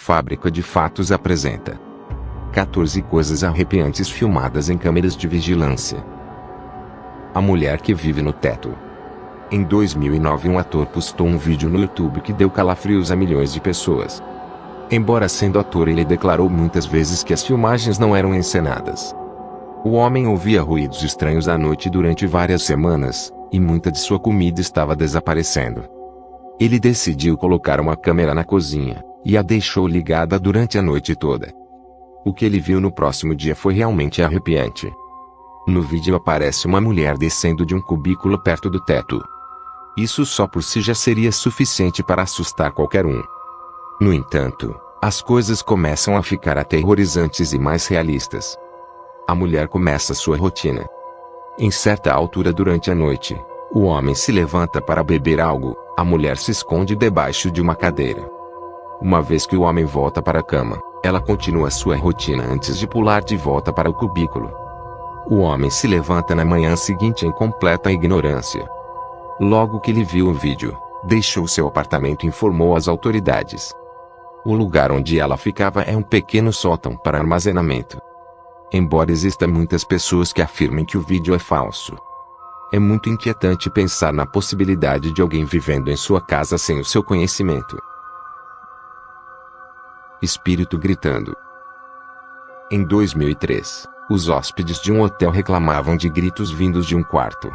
Fábrica de Fatos apresenta 14 coisas arrepiantes filmadas em câmeras de vigilância. A mulher que vive no teto. Em 2009, um ator postou um vídeo no YouTube que deu calafrios a milhões de pessoas. Embora sendo ator, ele declarou muitas vezes que as filmagens não eram encenadas. O homem ouvia ruídos estranhos à noite durante várias semanas, e muita de sua comida estava desaparecendo. Ele decidiu colocar uma câmera na cozinha, e a deixou ligada durante a noite toda. O que ele viu no próximo dia foi realmente arrepiante. No vídeo aparece uma mulher descendo de um cubículo perto do teto. Isso só por si já seria suficiente para assustar qualquer um. No entanto, as coisas começam a ficar aterrorizantes e mais realistas. A mulher começa sua rotina. Em certa altura durante a noite, o homem se levanta para beber algo, a mulher se esconde debaixo de uma cadeira. Uma vez que o homem volta para a cama, ela continua sua rotina antes de pular de volta para o cubículo. O homem se levanta na manhã seguinte em completa ignorância. Logo que ele viu o vídeo, deixou seu apartamento e informou as autoridades. O lugar onde ela ficava é um pequeno sótão para armazenamento. Embora existam muitas pessoas que afirmem que o vídeo é falso, é muito inquietante pensar na possibilidade de alguém vivendo em sua casa sem o seu conhecimento. Espírito gritando. Em 2003, os hóspedes de um hotel reclamavam de gritos vindos de um quarto.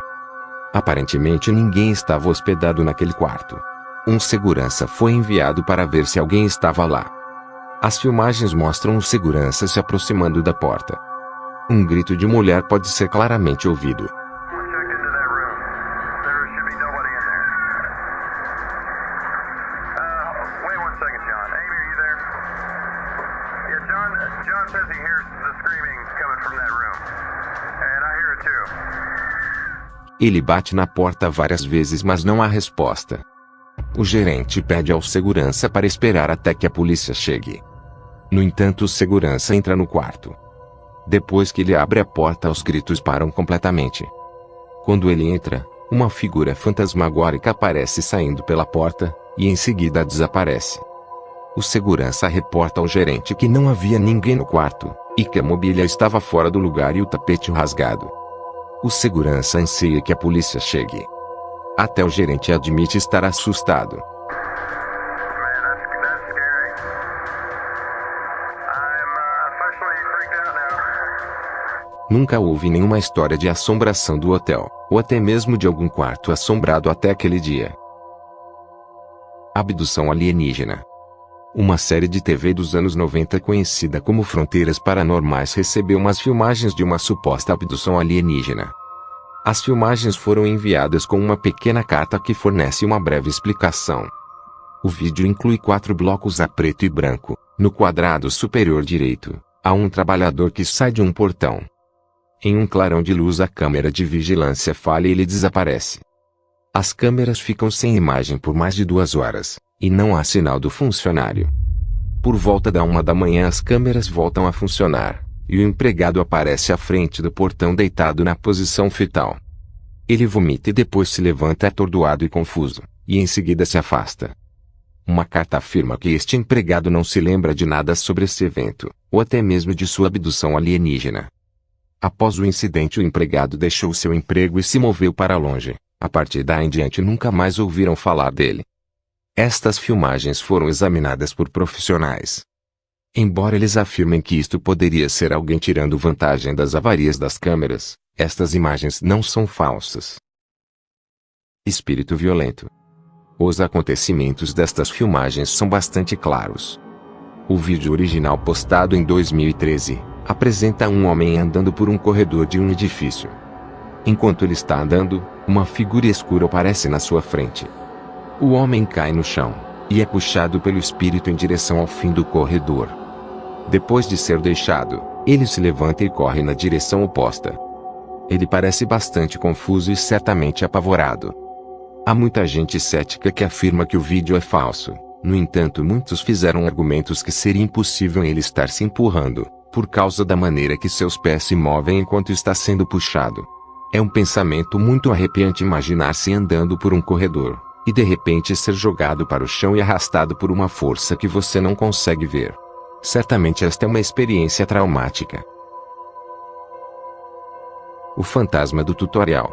Aparentemente ninguém estava hospedado naquele quarto. Um segurança foi enviado para ver se alguém estava lá. As filmagens mostram o segurança se aproximando da porta. Um grito de mulher pode ser claramente ouvido. Ele bate na porta várias vezes, mas não há resposta. O gerente pede ao segurança para esperar até que a polícia chegue. No entanto, o segurança entra no quarto. Depois que ele abre a porta, os gritos param completamente. Quando ele entra, uma figura fantasmagórica aparece saindo pela porta, e em seguida desaparece. O segurança reporta ao gerente que não havia ninguém no quarto, e que a mobília estava fora do lugar e o tapete rasgado. O segurança anseia que a polícia chegue. Até o gerente admite estar assustado. Nunca houve nenhuma história de assombração do hotel, ou até mesmo de algum quarto assombrado até aquele dia. Abdução alienígena. Uma série de TV dos anos 90 conhecida como Fronteiras Paranormais recebeu umas filmagens de uma suposta abdução alienígena. As filmagens foram enviadas com uma pequena carta que fornece uma breve explicação. O vídeo inclui 4 blocos a preto e branco. No quadrado superior direito, há um trabalhador que sai de um portão. Em um clarão de luz, a câmera de vigilância falha e ele desaparece. As câmeras ficam sem imagem por mais de 2 horas, e não há sinal do funcionário. Por volta da 1 da manhã as câmeras voltam a funcionar, e o empregado aparece à frente do portão deitado na posição fetal. Ele vomita e depois se levanta atordoado e confuso, e em seguida se afasta. Uma carta afirma que este empregado não se lembra de nada sobre esse evento, ou até mesmo de sua abdução alienígena. Após o incidente, o empregado deixou seu emprego e se moveu para longe. A partir daí em diante nunca mais ouviram falar dele. Estas filmagens foram examinadas por profissionais. Embora eles afirmem que isto poderia ser alguém tirando vantagem das avarias das câmeras, estas imagens não são falsas. Espírito violento. Os acontecimentos destas filmagens são bastante claros. O vídeo original postado em 2013 apresenta um homem andando por um corredor de um edifício. Enquanto ele está andando, uma figura escura aparece na sua frente. O homem cai no chão, e é puxado pelo espírito em direção ao fim do corredor. Depois de ser deixado, ele se levanta e corre na direção oposta. Ele parece bastante confuso e certamente apavorado. Há muita gente cética que afirma que o vídeo é falso. No entanto, muitos fizeram argumentos que seria impossível ele estar se empurrando, por causa da maneira que seus pés se movem enquanto está sendo puxado. É um pensamento muito arrepiante imaginar-se andando por um corredor, E de repente ser jogado para o chão e arrastado por uma força que você não consegue ver. Certamente esta é uma experiência traumática. O fantasma do tutorial.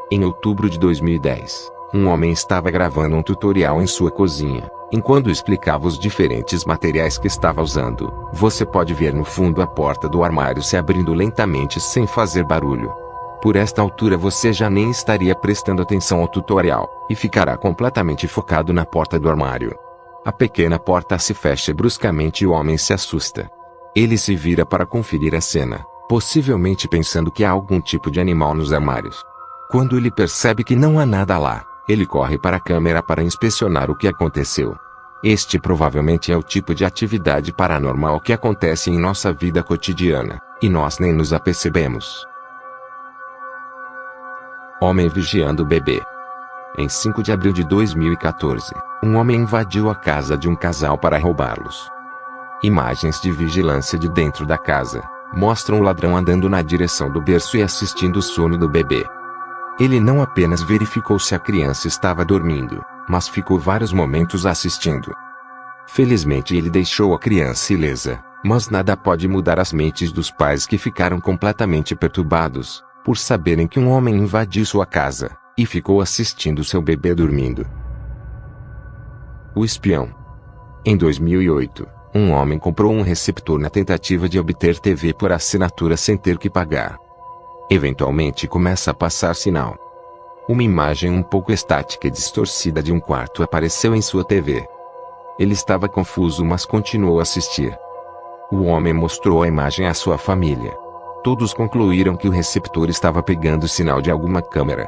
Em outubro de 2010, um homem estava gravando um tutorial em sua cozinha. Enquanto explicava os diferentes materiais que estava usando, você pode ver no fundo a porta do armário se abrindo lentamente sem fazer barulho. Por esta altura você já nem estaria prestando atenção ao tutorial, e ficará completamente focado na porta do armário. A pequena porta se fecha bruscamente e o homem se assusta. Ele se vira para conferir a cena, possivelmente pensando que há algum tipo de animal nos armários. Quando ele percebe que não há nada lá, ele corre para a câmera para inspecionar o que aconteceu. Este provavelmente é o tipo de atividade paranormal que acontece em nossa vida cotidiana, e nós nem nos apercebemos. Homem vigiando o bebê. Em 5 de abril de 2014, um homem invadiu a casa de um casal para roubá-los. Imagens de vigilância de dentro da casa mostram o ladrão andando na direção do berço e assistindo o sono do bebê. Ele não apenas verificou se a criança estava dormindo, mas ficou vários momentos assistindo. Felizmente ele deixou a criança ilesa, mas nada pode mudar as mentes dos pais que ficaram completamente perturbados, por saberem que um homem invadiu sua casa, e ficou assistindo seu bebê dormindo. O espião. Em 2008, um homem comprou um receptor na tentativa de obter TV por assinatura sem ter que pagar. Eventualmente começa a passar sinal. Uma imagem um pouco estática e distorcida de um quarto apareceu em sua TV. Ele estava confuso, mas continuou a assistir. O homem mostrou a imagem à sua família. Todos concluíram que o receptor estava pegando sinal de alguma câmera.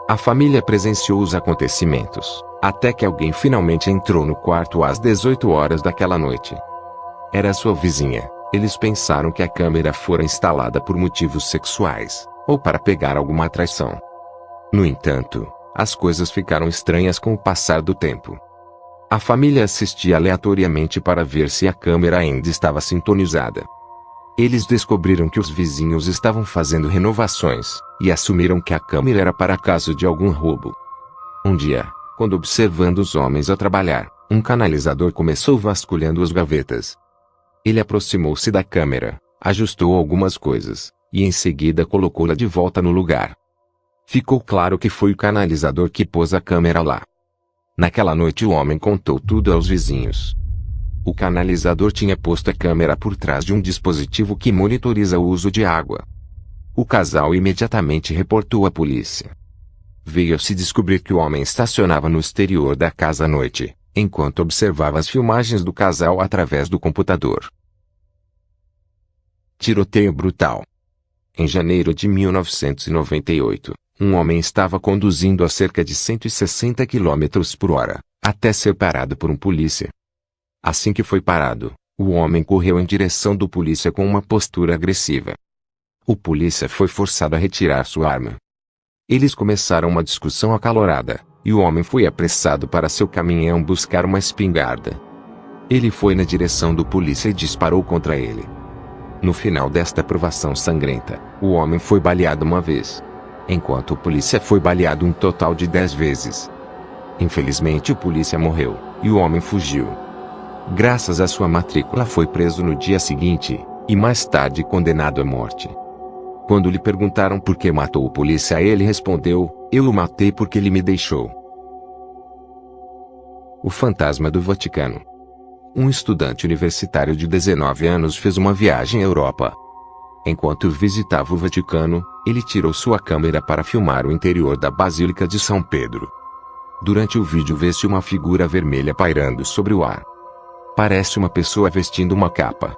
A família presenciou os acontecimentos, até que alguém finalmente entrou no quarto às 18 horas daquela noite. Era sua vizinha. Eles pensaram que a câmera fora instalada por motivos sexuais, ou para pegar alguma atração. No entanto, as coisas ficaram estranhas com o passar do tempo. A família assistia aleatoriamente para ver se a câmera ainda estava sintonizada. Eles descobriram que os vizinhos estavam fazendo renovações, e assumiram que a câmera era para caso de algum roubo. Um dia, quando observando os homens a trabalhar, um canalizador começou vasculhando as gavetas. Ele aproximou-se da câmera, ajustou algumas coisas, e em seguida colocou-la de volta no lugar. Ficou claro que foi o canalizador que pôs a câmera lá. Naquela noite o homem contou tudo aos vizinhos. O canalizador tinha posto a câmera por trás de um dispositivo que monitoriza o uso de água. O casal imediatamente reportou à polícia. Veio-se descobrir que o homem estacionava no exterior da casa à noite, enquanto observava as filmagens do casal através do computador. Tiroteio brutal. Em janeiro de 1998, um homem estava conduzindo a cerca de 160 km por hora, até ser parado por um polícia. Assim que foi parado, o homem correu em direção do polícia com uma postura agressiva. O polícia foi forçado a retirar sua arma. Eles começaram uma discussão acalorada, e o homem foi apressado para seu caminhão buscar uma espingarda. Ele foi na direção do polícia e disparou contra ele. No final desta provação sangrenta, o homem foi baleado uma vez, enquanto o polícia foi baleado um total de 10 vezes. Infelizmente o polícia morreu, e o homem fugiu. Graças à sua matrícula foi preso no dia seguinte, e mais tarde condenado à morte. Quando lhe perguntaram por que matou o polícia, ele respondeu: "Eu o matei porque ele me deixou." O fantasma do Vaticano. Um estudante universitário de 19 anos fez uma viagem à Europa. Enquanto visitava o Vaticano, ele tirou sua câmera para filmar o interior da Basílica de São Pedro. Durante o vídeo vê-se uma figura vermelha pairando sobre o ar. Parece uma pessoa vestindo uma capa.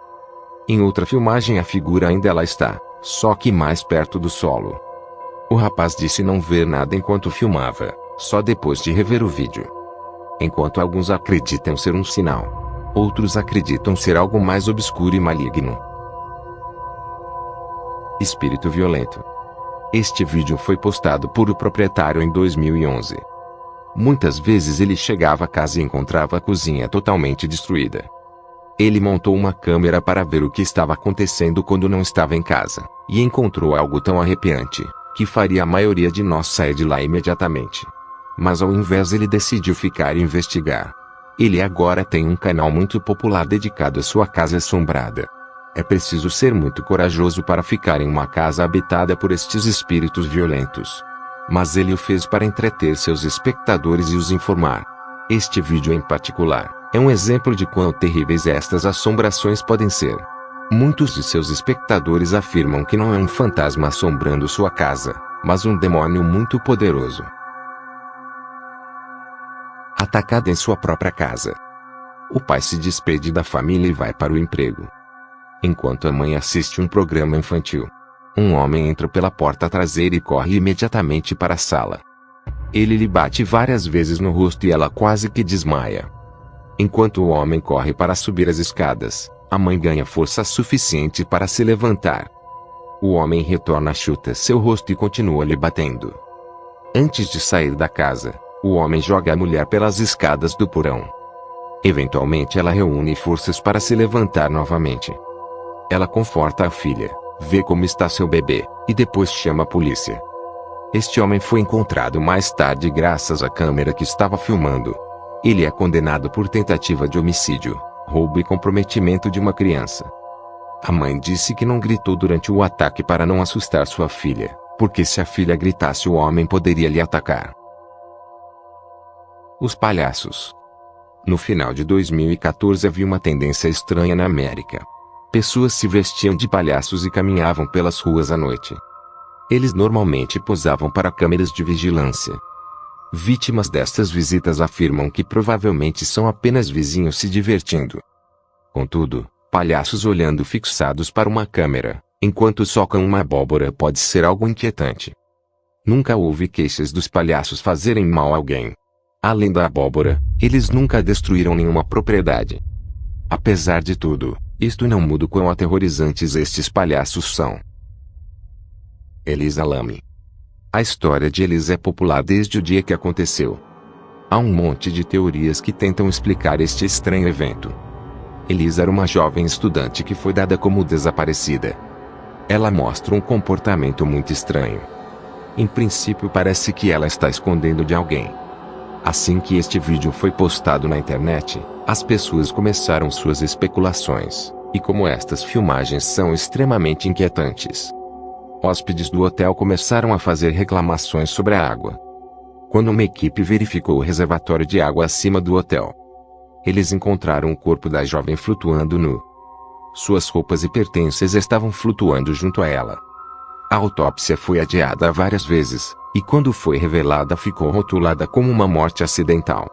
Em outra filmagem a figura ainda lá está, só que mais perto do solo. O rapaz disse não ver nada enquanto filmava, só depois de rever o vídeo. Enquanto alguns acreditam ser um sinal, outros acreditam ser algo mais obscuro e maligno. Espírito violento. Este vídeo foi postado por o proprietário em 2011. Muitas vezes ele chegava à casa e encontrava a cozinha totalmente destruída. Ele montou uma câmera para ver o que estava acontecendo quando não estava em casa, e encontrou algo tão arrepiante, que faria a maioria de nós sair de lá imediatamente. Mas ao invés ele decidiu ficar e investigar. Ele agora tem um canal muito popular dedicado à sua casa assombrada. É preciso ser muito corajoso para ficar em uma casa habitada por estes espíritos violentos. Mas ele o fez para entreter seus espectadores e os informar. Este vídeo em particular é um exemplo de quão terríveis estas assombrações podem ser. Muitos de seus espectadores afirmam que não é um fantasma assombrando sua casa, mas um demônio muito poderoso. Atacada em sua própria casa. O pai se despede da família e vai para o emprego. Enquanto a mãe assiste um programa infantil, um homem entra pela porta traseira e corre imediatamente para a sala. Ele lhe bate várias vezes no rosto e ela quase que desmaia. Enquanto o homem corre para subir as escadas, a mãe ganha força suficiente para se levantar. O homem retorna, chuta seu rosto e continua lhe batendo. Antes de sair da casa, o homem joga a mulher pelas escadas do porão. Eventualmente ela reúne forças para se levantar novamente. Ela conforta a filha, vê como está seu bebê, e depois chama a polícia. Este homem foi encontrado mais tarde graças à câmera que estava filmando. Ele é condenado por tentativa de homicídio, roubo e comprometimento de uma criança. A mãe disse que não gritou durante o ataque para não assustar sua filha, porque se a filha gritasse o homem poderia lhe atacar. Os palhaços. No final de 2014 havia uma tendência estranha na América. Pessoas se vestiam de palhaços e caminhavam pelas ruas à noite. Eles normalmente posavam para câmeras de vigilância. Vítimas destas visitas afirmam que provavelmente são apenas vizinhos se divertindo. Contudo, palhaços olhando fixados para uma câmera, enquanto socam uma abóbora pode ser algo inquietante. Nunca houve queixas dos palhaços fazerem mal a alguém. Além da abóbora, eles nunca destruíram nenhuma propriedade. Apesar de tudo, isto não muda o quão aterrorizantes estes palhaços são. Elisa Lam. A história de Elisa é popular desde o dia que aconteceu. Há um monte de teorias que tentam explicar este estranho evento. Elisa era uma jovem estudante que foi dada como desaparecida. Ela mostra um comportamento muito estranho. Em princípio parece que ela está escondendo de alguém. Assim que este vídeo foi postado na internet, as pessoas começaram suas especulações, e como estas filmagens são extremamente inquietantes, hóspedes do hotel começaram a fazer reclamações sobre a água. Quando uma equipe verificou o reservatório de água acima do hotel, eles encontraram o corpo da jovem flutuando nu. Suas roupas e pertences estavam flutuando junto a ela. A autópsia foi adiada várias vezes, e quando foi revelada ficou rotulada como uma morte acidental.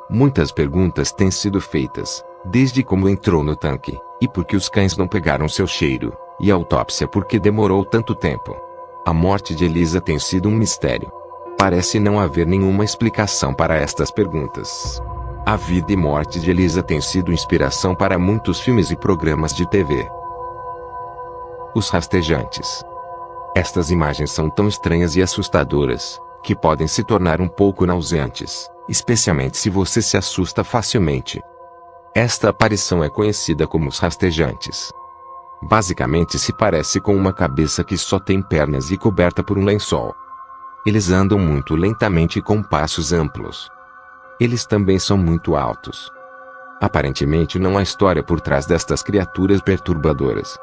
Muitas perguntas têm sido feitas, desde como entrou no tanque, e por que os cães não pegaram seu cheiro, e a autópsia por que demorou tanto tempo. A morte de Elisa tem sido um mistério. Parece não haver nenhuma explicação para estas perguntas. A vida e morte de Elisa tem sido inspiração para muitos filmes e programas de TV. Os rastejantes. Estas imagens são tão estranhas e assustadoras, que podem se tornar um pouco nauseantes, especialmente se você se assusta facilmente. Esta aparição é conhecida como os rastejantes. Basicamente se parece com uma cabeça que só tem pernas e coberta por um lençol. Eles andam muito lentamente e com passos amplos. Eles também são muito altos. Aparentemente não há história por trás destas criaturas perturbadoras.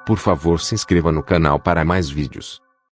Por favor, se inscreva no canal para mais vídeos.